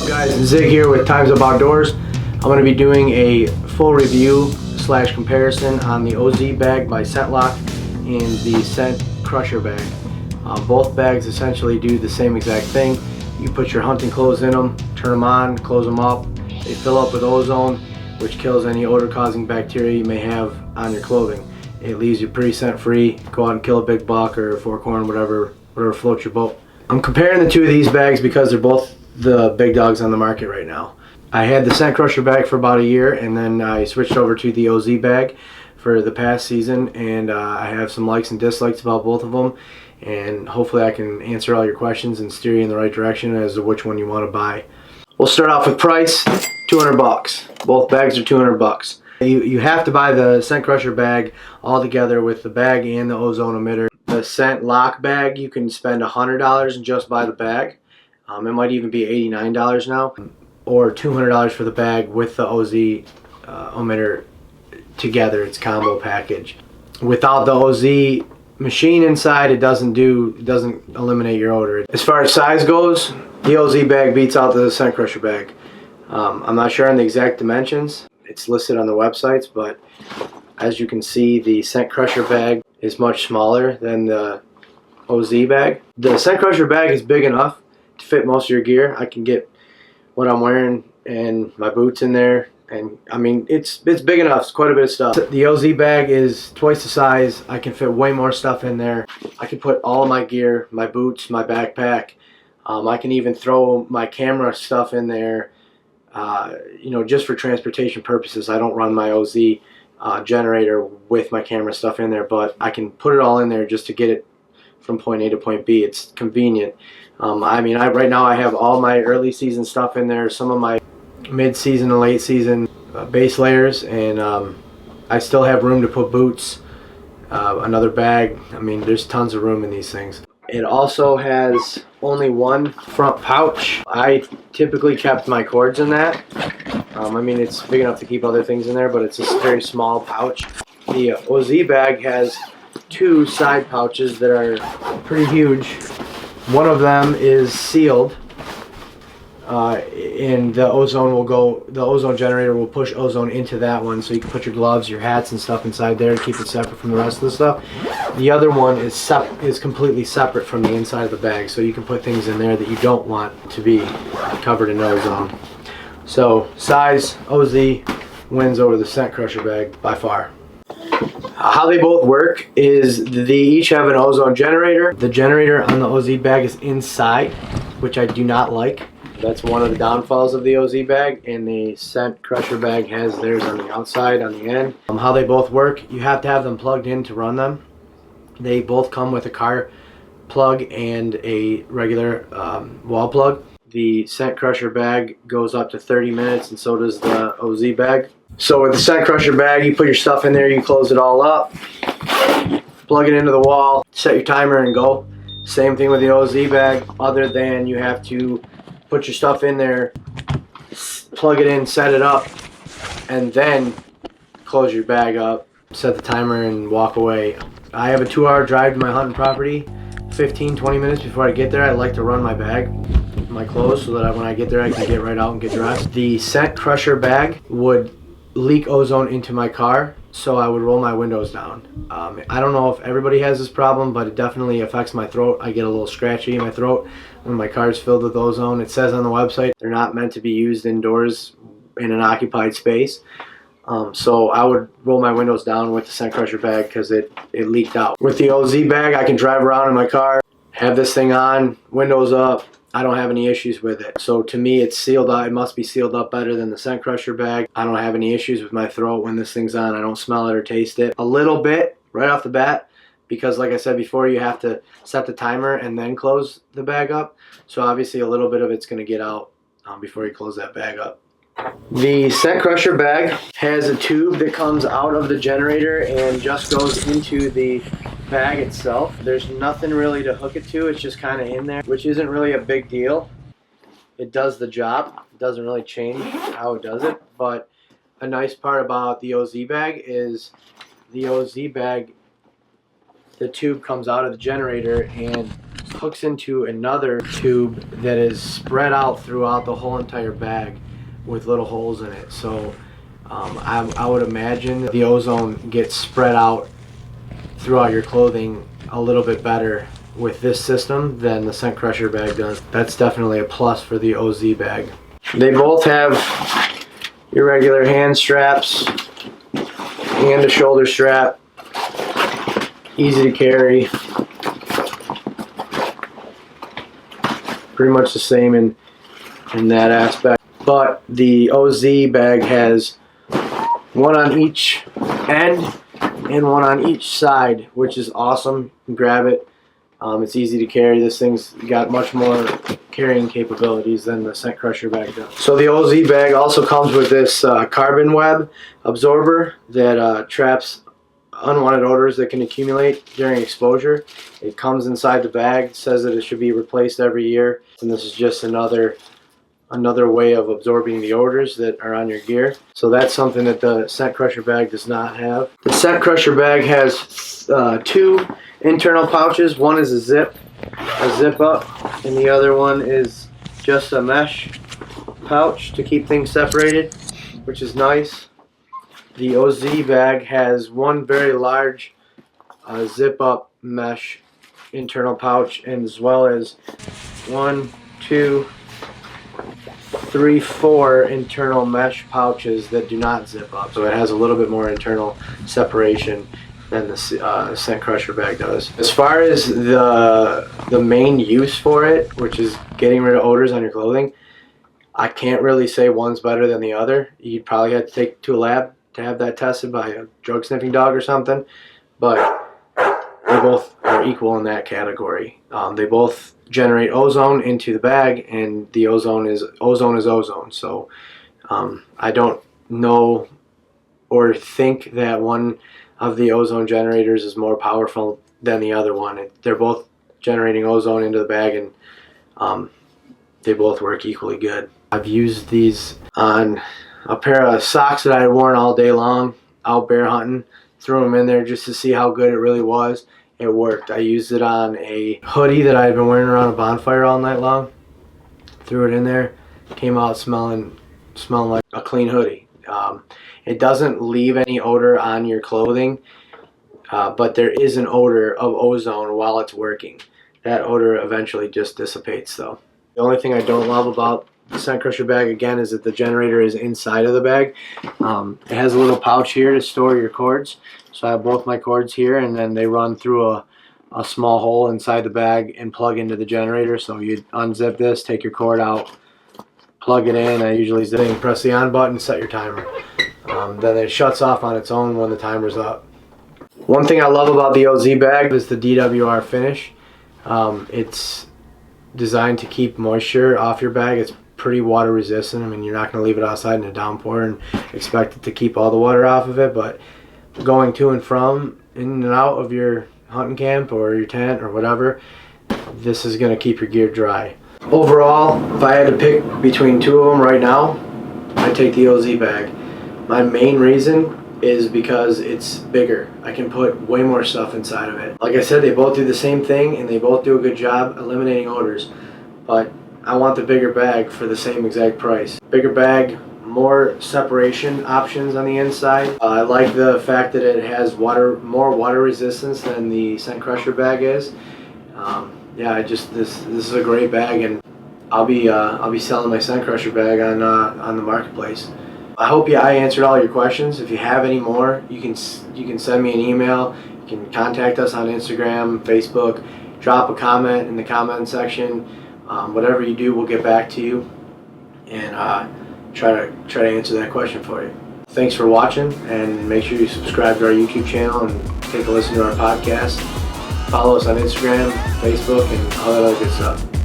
Guys, Zig here with Times Up Outdoors. I'm going to be doing a full review / comparison on the OZ bag by Scentlok and the Scent Crusher bag. Both bags essentially do the same exact thing. You put your hunting clothes in them, turn them on, close them up. They fill up with ozone, which kills any odor causing bacteria you may have on your clothing. It leaves you pretty scent free. Go out and kill a big buck or a forkhorn, whatever floats your boat. I'm comparing the two of these bags because they're both the big dogs on the market right now. I had the Scent Crusher bag for about a year, and then I switched over to the OZ bag for the past season, and I have some likes and dislikes about both of them, and hopefully I can answer all your questions and steer you in the right direction as to which one you want to buy. We'll start off with price. 200 bucks. Both bags are 200 bucks. You have to buy the Scent Crusher bag all together with the bag and the ozone emitter. The Scentlok bag, you can spend $100 and just buy the bag. It might even be $89 now, or $200 for the bag with the OZ emitter together. It's combo package. Without the OZ machine inside, it doesn't eliminate your odor. As far as size goes, the OZ bag beats out the Scent Crusher bag. I'm not sure on the exact dimensions. It's listed on the websites, but as you can see, the Scent Crusher bag is much smaller than the OZ bag. The Scent Crusher bag is big enough to fit most of your gear. I can get what I'm wearing and my boots in there, and I mean it's big enough. It's quite a bit of stuff. The OZ bag is twice the size. I can fit way more stuff in there. I can put all of my gear, my boots, my backpack. I can even throw my camera stuff in there, you know, just for transportation purposes. I don't run my OZ generator with my camera stuff in there, but I can put it all in there just to get it from point A to point B. It's convenient. I mean, right now I have all my early season stuff in there, some of my mid-season and late season base layers, and I still have room to put boots, another bag. I mean, there's tons of room in these things. It also has only one front pouch. I typically kept my cords in that. I mean, it's big enough to keep other things in there, but it's a very small pouch. The OZ bag has two side pouches that are pretty huge. One of them is sealed, and the ozone generator will push ozone into that one, so you can put your gloves, your hats and stuff inside there and keep it separate from the rest of the stuff. The other one is completely separate from the inside of the bag, so you can put things in there that you don't want to be covered in ozone. So size, OZ wins over the Scent Crusher bag by far. How they both work is they each have an ozone generator. The generator on the OZ bag is inside, which I do not like. That's one of the downfalls of the OZ bag, and the Scent Crusher bag has theirs on the outside, on the end. How they both work, you have to have them plugged in to run them. They both come with a car plug and a regular wall plug. The Scent Crusher bag goes up to 30 minutes, and so does the OZ bag. So with the Scent Crusher bag, you put your stuff in there, you close it all up, plug it into the wall, set your timer and go. Same thing with the OZ bag, other than you have to put your stuff in there, plug it in, set it up, and then close your bag up, set the timer and walk away. I have a 2-hour drive to my hunting property. 15-20 minutes before I get there, I like to run my bag, my clothes, so that when I get there I can get right out and get dressed. The Scent Crusher bag would leak ozone into my car, so I would roll my windows down. I don't know if everybody has this problem, but it definitely affects my throat. I get a little scratchy in my throat when my car is filled with ozone. It says on the website they're not meant to be used indoors in an occupied space. So I would roll my windows down with the Scent Crusher bag because it leaked out. With the OZ bag, I can drive around in my car, have this thing on, windows up. I don't have any issues with it. So to me, it's sealed up. It must be sealed up better than the Scent Crusher bag. I don't have any issues with my throat when this thing's on. I don't smell it or taste it. A little bit right off the bat, because like I said before, you have to set the timer and then close the bag up. So obviously a little bit of it's going to get out before you close that bag up. The Scent Crusher bag has a tube that comes out of the generator and just goes into the bag itself. There's nothing really to hook it to. It's just kind of in there, which isn't really a big deal. It does the job. It doesn't really change how it does it. But a nice part about the OZ bag is the OZ bag, the tube comes out of the generator and hooks into another tube that is spread out throughout the whole entire bag with little holes in it. So I would imagine the ozone gets spread out throughout your clothing a little bit better with this system than the Scent Crusher bag does. That's definitely a plus for the OZ bag. They both have your regular hand straps and a shoulder strap. Easy to carry. Pretty much the same in that aspect. But the OZ bag has one on each end and one on each side, which is awesome. You can grab it. It's easy to carry. This thing's got much more carrying capabilities than the Scent Crusher bag does. So the OZ bag also comes with this carbon web absorber that traps unwanted odors that can accumulate during exposure. It comes inside the bag. It says that it should be replaced every year, and this is just another way of absorbing the odors that are on your gear. So that's something that the Scent Crusher bag does not have. The Scent Crusher bag has two internal pouches. One is a zip up, and the other one is just a mesh pouch to keep things separated, which is nice. The OZ bag has one very large zip up mesh internal pouch, and as well as 1, 2, 3, 4 internal mesh pouches that do not zip up. So it has a little bit more internal separation than the Scent Crusher bag does. As far as the main use for it, which is getting rid of odors on your clothing, I can't really say one's better than the other. You'd probably have to take it to a lab to have that tested by a drug sniffing dog or something, but they both are equal in that category. They both generate ozone into the bag, and the ozone is ozone. So I don't know or think that one of the ozone generators is more powerful than the other one. They're both generating ozone into the bag, and they both work equally good. I've used these on a pair of socks that I had worn all day long out bear hunting. Threw them in there just to see how good it really was. It worked. I used it on a hoodie that I had been wearing around a bonfire all night long. Threw it in there. Came out smelling like a clean hoodie. It doesn't leave any odor on your clothing, but there is an odor of ozone while it's working. That odor eventually just dissipates though. The only thing I don't love about the Scent Crusher bag, again, is that the generator is inside of the bag. It has a little pouch here to store your cords. So I have both my cords here, and then they run through a small hole inside the bag and plug into the generator. So you unzip this, take your cord out, plug it in. I usually zip it, press the on button, set your timer. Then it shuts off on its own when the timer's up. One thing I love about the OZ bag is the DWR finish. It's designed to keep moisture off your bag. It's pretty water resistant. I mean, you're not going to leave it outside in a downpour and expect it to keep all the water off of it, but going to and from, in and out of your hunting camp or your tent or whatever, this is going to keep your gear dry. Overall, if I had to pick between two of them right now, I'd take the OZ bag. My main reason is because it's bigger. I can put way more stuff inside of it. Like I said, they both do the same thing and they both do a good job eliminating odors, but I want the bigger bag for the same exact price. Bigger bag, more separation options on the inside. I like the fact that it has more water resistance than the Scent Crusher bag is. Yeah, this is a great bag, and I'll be selling my Scent Crusher bag on the marketplace. I hope I answered all your questions. If you have any more, you can send me an email. You can contact us on Instagram, Facebook. Drop a comment in the comment section. Whatever you do, we'll get back to you and try to answer that question for you. Thanks for watching, and make sure you subscribe to our YouTube channel and take a listen to our podcast. Follow us on Instagram, Facebook, and all that other good stuff.